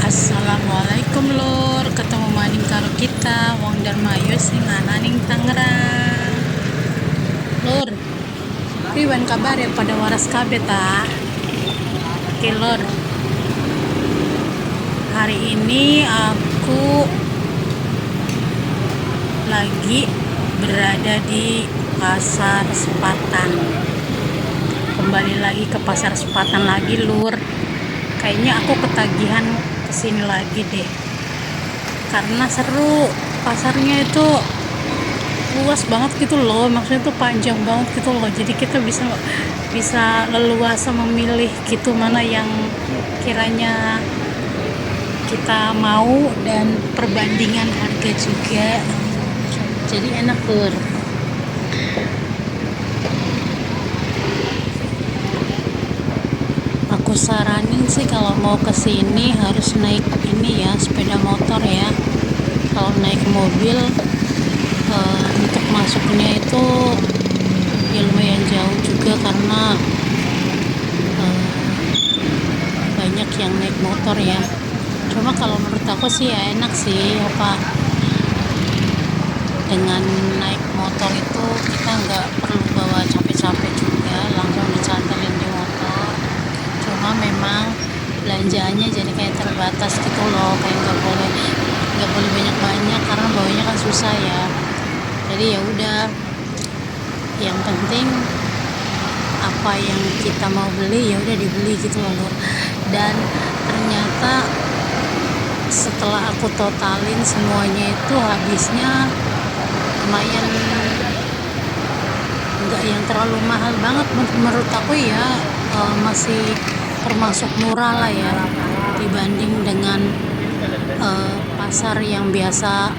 Assalamualaikum lur, ketemu maning karo kita wong Darmayu sing ananing Tangerang. Lur, priwen kabar ya pada waras kabeh ta? Oke lur, hari ini aku lagi berada di Pasar Sepatan. Kembali lagi ke Pasar Sepatan lagi lur. Kayaknya aku ketagihan kesini lagi deh, karena seru. Pasarnya itu luas banget gitu loh, maksudnya itu panjang banget gitu loh, jadi kita bisa leluasa memilih gitu mana yang kiranya kita mau, dan perbandingan harga juga, jadi enak lur. Aku saranin sih kalau mau kesini harus naik ini ya, sepeda motor ya. Kalau naik mobil untuk masuknya itu ya lumayan jauh juga, karena banyak yang naik motor ya. Cuma kalau menurut aku sih ya enak sih, dengan naik motor itu kita nggak perlu bawa capek-capek juga, langsung dicantelin di motor. Cuma memang belanjaannya jadi kayak terbatas gitu loh, kayak nggak boleh banyak-banyak karena bawanya kan susah ya. Jadi ya udah, yang penting apa yang kita mau beli ya udah dibeli gitu loh. Dan ternyata setelah aku totalin semuanya itu habisnya lumayan, enggak yang terlalu mahal banget menurut aku ya, masih termasuk murah lah ya dibanding dengan pasar yang biasa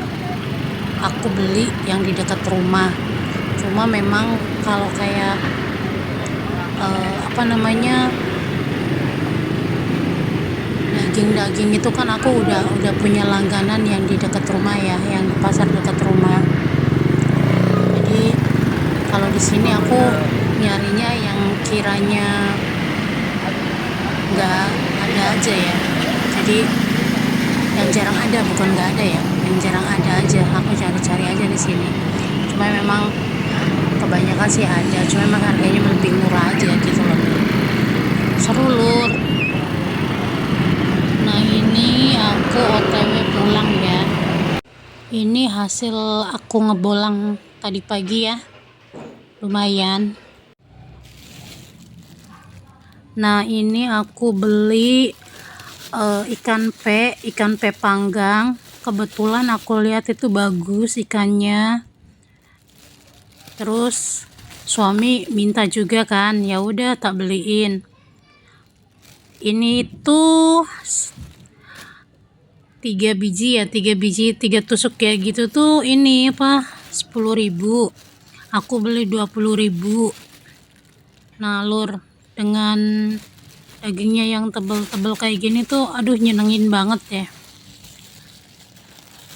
aku beli yang di dekat rumah. Cuma memang kalau kayak daging itu kan aku udah punya langganan yang di dekat rumah ya, yang di pasar dekat rumah. Jadi kalau di sini aku nyarinya yang kiranya nggak ada aja ya, jadi yang jarang ada, bukan nggak ada ya, yang jarang ada aja aku cari-cari aja di sini. Cuma memang kebanyakan sih ada, cuma memang harganya lebih murah aja gitu loh. Seru lur. Nah ini aku OTW pulang ya. Ini hasil aku ngebolang tadi pagi ya, lumayan. Nah ini aku beli ikan pe panggang. Kebetulan aku lihat itu bagus ikannya, terus suami minta juga kan, ya udah tak beliin. Ini tuh 3 biji, 3 tusuk kayak gitu tuh ini 10.000. Aku beli 20.000. Nah lur, dengan dagingnya yang tebel-tebel kayak gini tuh aduh nyenengin banget ya.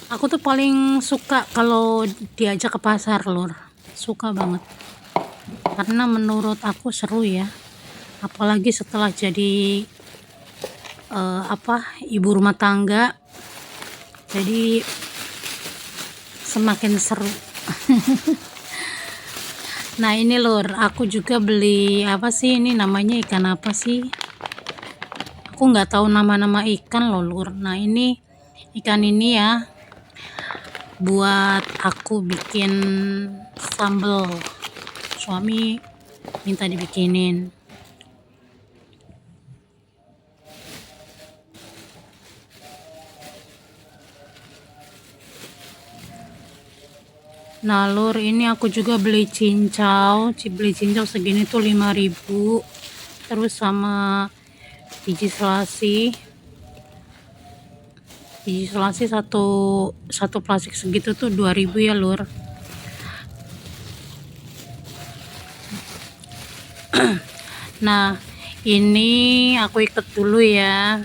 Aku tuh paling suka kalau diajak ke pasar lur, suka banget, karena menurut aku seru ya, apalagi setelah jadi ibu rumah tangga, jadi semakin seru. Nah ini lur, aku juga beli ini namanya ikan apa sih, aku nggak tahu nama-nama ikan loh lur. Nah ini ikan ini ya buat aku bikin sambal, suami minta dibikinin. Nah lur, ini aku juga beli cincau segini tuh 5.000, terus sama biji selasi satu plastik segitu tuh 2.000 ya lur. Nah ini aku ikat dulu ya.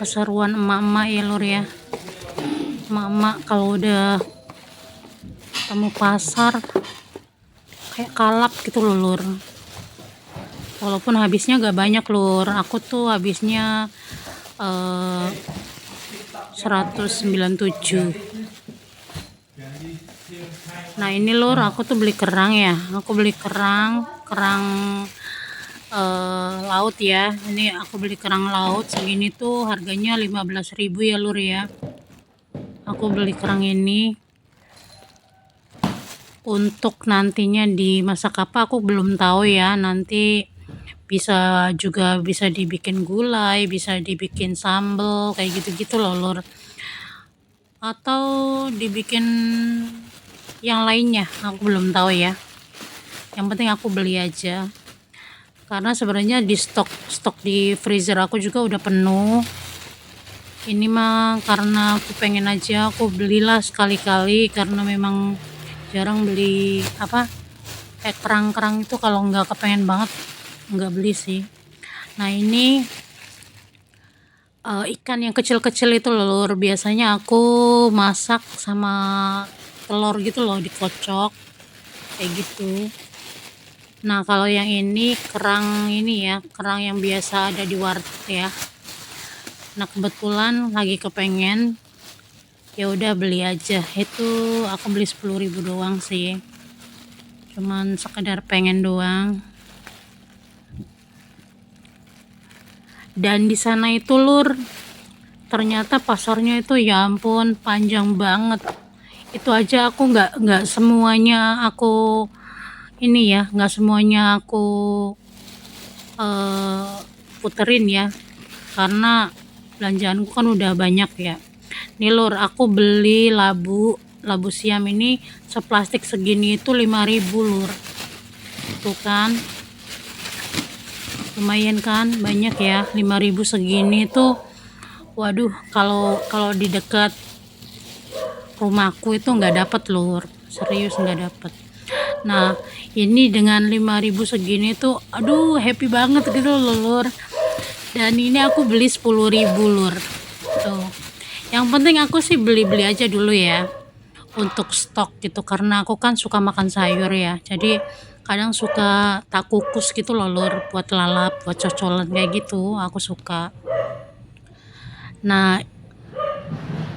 Keseruan emak-emak ya lur ya, emak-emak kalau udah ketemu pasar kayak kalap gitu loh lur. walaupun habisnya gak banyak lur. Aku tuh habisnya 197. Nah ini lur, aku tuh beli kerang ya, aku beli kerang laut ya. Ini aku beli kerang laut segini tuh harganya 15.000 ya lur ya. Aku beli kerang ini untuk nantinya dimasak apa aku belum tahu ya. Nanti bisa dibikin gulai, bisa dibikin sambal kayak gitu-gitu loh lur, atau dibikin yang lainnya aku belum tahu ya. Yang penting aku beli aja, karena sebenarnya di stok di freezer aku juga udah penuh. Ini mah karena aku pengen aja, aku belilah sekali-kali, karena memang jarang beli kayak kerang itu. Kalau nggak kepengen banget nggak beli sih. Nah ini ikan yang kecil-kecil itu lur, biasanya aku masak sama telur gitu loh, dikocok kayak gitu. Nah kalau yang ini kerang ini ya, kerang yang biasa ada di warteg ya. Nah kebetulan lagi kepengen, ya udah beli aja. Itu aku beli 10.000 doang sih, cuman sekedar pengen doang. Dan di sana itu lur, ternyata pasarnya itu ya ampun panjang banget. Itu aja aku nggak semuanya aku ini ya, nggak semuanya aku puterin ya, karena belanjaanku kan udah banyak ya. Nih lur, aku beli labu siam ini seplastik segini itu 5.000 lur. Tuh kan lumayan kan, banyak ya, 5.000 segini tuh. Waduh, kalau di dekat rumahku itu nggak dapat lur, serius nggak dapat. Nah ini dengan 5.000 segini tuh aduh happy banget gitu loh lur. Dan ini aku beli 10.000 lur. Tuh, yang penting aku sih beli aja dulu ya untuk stok gitu, karena aku kan suka makan sayur ya, jadi kadang suka tak kukus gitu loh lur, buat lalap, buat cocolan kayak gitu aku suka. Nah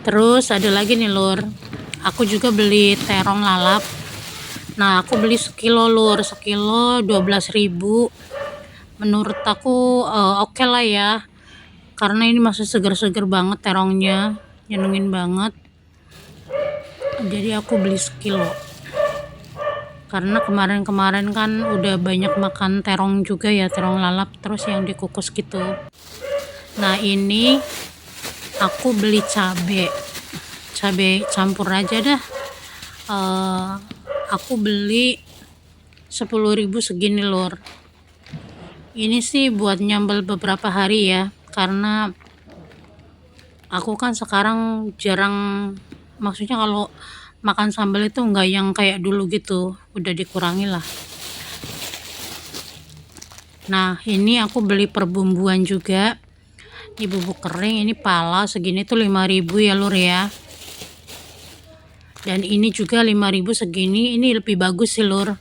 terus ada lagi nih lur, aku juga beli terong lalap. Nah aku beli sekilo lur, sekilo 12.000. Menurut aku oke lah ya, karena ini masih seger-seger banget terongnya, nyenengin banget. Jadi aku beli sekilo, karena kemarin kan udah banyak makan terong juga ya, terong lalap terus yang dikukus gitu. Nah ini aku beli cabe campur aja dah. Aku beli 10.000 segini lur. Ini sih buat nyambel beberapa hari ya, karena aku kan sekarang jarang, maksudnya kalau makan sambal itu enggak yang kayak dulu gitu, udah dikurangi lah. Nah ini aku beli perbumbuan juga, ini bubuk kering, ini pala segini tuh 5.000 ya lur ya. Dan ini juga 5.000 segini, ini lebih bagus sih lur.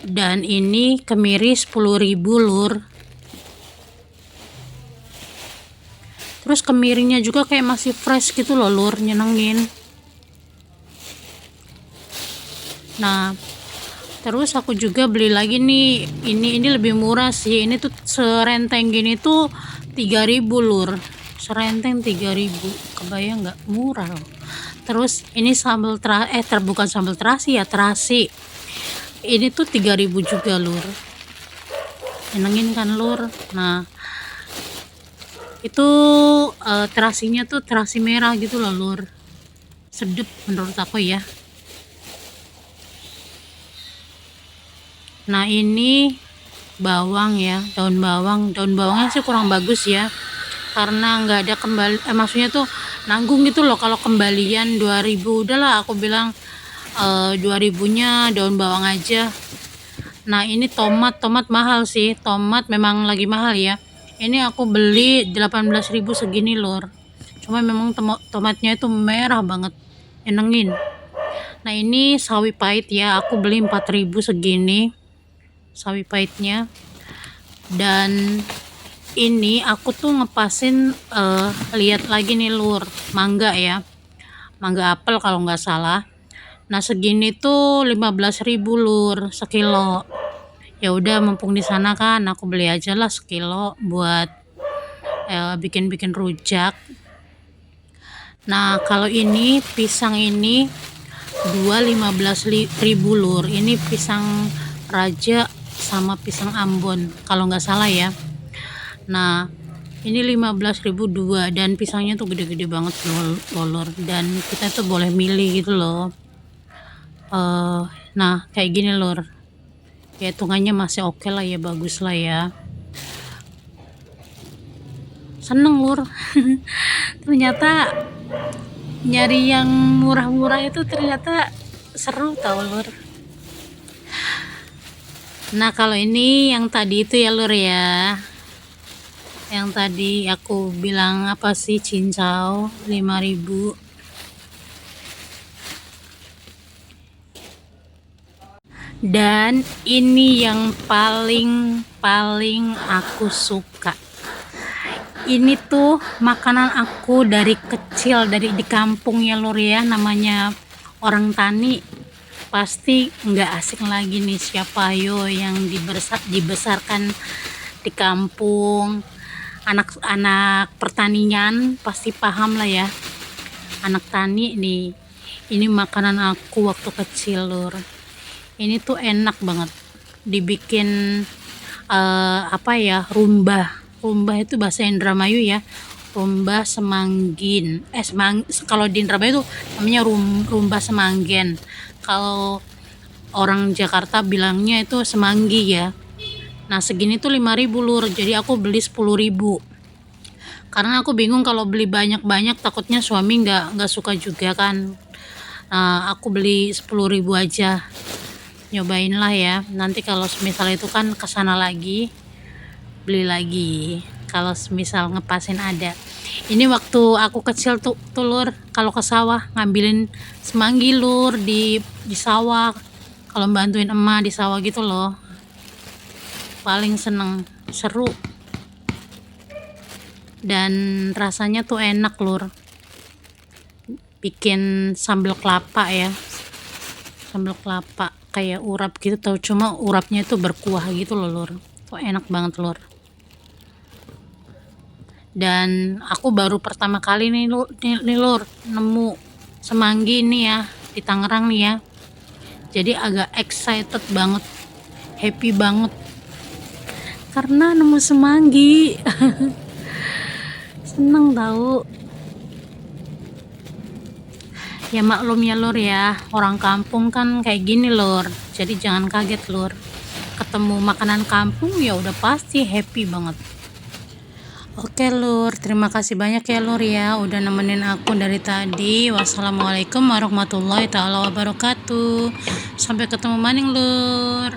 Dan ini kemiri 10.000 lur. Terus kemirinya juga kayak masih fresh gitu loh lur, nyenengin. Nah terus aku juga beli lagi nih, ini lebih murah sih, ini tuh serenteng gini tuh 3.000 lur, serenteng 3.000, kebayang nggak, murah loh. Terus ini sambal bukan sambal terasi ya, terasi ini tuh 3.000 juga lur, nyenengin kan lur. Nah itu terasinya tuh terasi merah gitu loh lur, sedep menurut aku ya. Nah ini bawang ya, daun bawangnya sih kurang bagus ya, karena nggak ada maksudnya tuh nanggung gitu loh kalau kembalian 2.000. udahlah aku bilang 2.000 nya daun bawang aja. Nah ini tomat mahal sih, tomat memang lagi mahal ya. Ini aku beli 18.000 segini lur, cuma memang tomatnya itu merah banget, nyenengin. Nah ini sawi pahit ya, aku beli 4.000 segini. sawi pahitnya. Dan ini aku tuh ngepasin lihat lagi nih lur, mangga ya, mangga apel kalau nggak salah. Nah segini tuh 15.000 lur sekilo. Ya udah mumpung di sana kan aku beli aja lah sekilo buat bikin rujak. Nah kalau ini pisang ini 15.000 lur. Ini pisang raja sama pisang Ambon kalau nggak salah ya. Nah ini 15.000 dua, dan pisangnya tuh gede-gede banget lur, dan kita tuh boleh milih gitu loh. Nah kayak gini lur, ya hitungannya masih oke lah ya, bagus lah ya, seneng lur. Ternyata nyari yang murah-murah itu ternyata seru tau lur. Nah kalau ini yang tadi itu ya lur ya, yang tadi aku bilang apa sih, cincau 5.000. Dan ini yang paling aku suka, ini tuh makanan aku dari kecil, dari di kampung ya lur ya, namanya orang tani. Pasti nggak asing lagi nih siapa yo yang dibesarkan di kampung, anak-anak pertanian pasti paham lah ya, anak tani nih. Ini makanan aku waktu kecil lur. Ini tuh enak banget dibikin apa ya, rumbah itu bahasa Indramayu ya, rumbah semanggin, kalau di Indramayu tuh namanya rumbah semanggen, kalau orang Jakarta bilangnya itu semanggi ya. Nah segini tuh 5.000 lur, jadi aku beli 10.000 karena aku bingung kalau beli banyak-banyak takutnya suami nggak suka juga kan. Nah aku beli 10.000 aja, nyobain lah ya, nanti kalau misal itu kan kesana lagi beli lagi kalau misal ngepasin ada. Ini waktu aku kecil tuh lur, kalau ke sawah ngambilin semanggi lur di sawah, kalau bantuin emak di sawah gitu loh, paling seneng, seru, dan rasanya tuh enak lur. Bikin sambal kelapa ya, sambal kelapa kayak urap gitu tau, cuma urapnya itu berkuah gitu loh lur, tuh enak banget lur. Dan aku baru pertama kali nih lur nemu semanggi ini ya di Tangerang nih ya, jadi agak excited banget, happy banget karena nemu semanggi. Seneng tahu ya, maklum ya lur ya, orang kampung kan kayak gini lur, jadi jangan kaget lur, ketemu makanan kampung ya udah pasti happy banget. Oke lur, terima kasih banyak ya lur ya udah nemenin aku dari tadi. Wassalamualaikum warahmatullahi taala wabarakatuh. Sampai ketemu maning lur.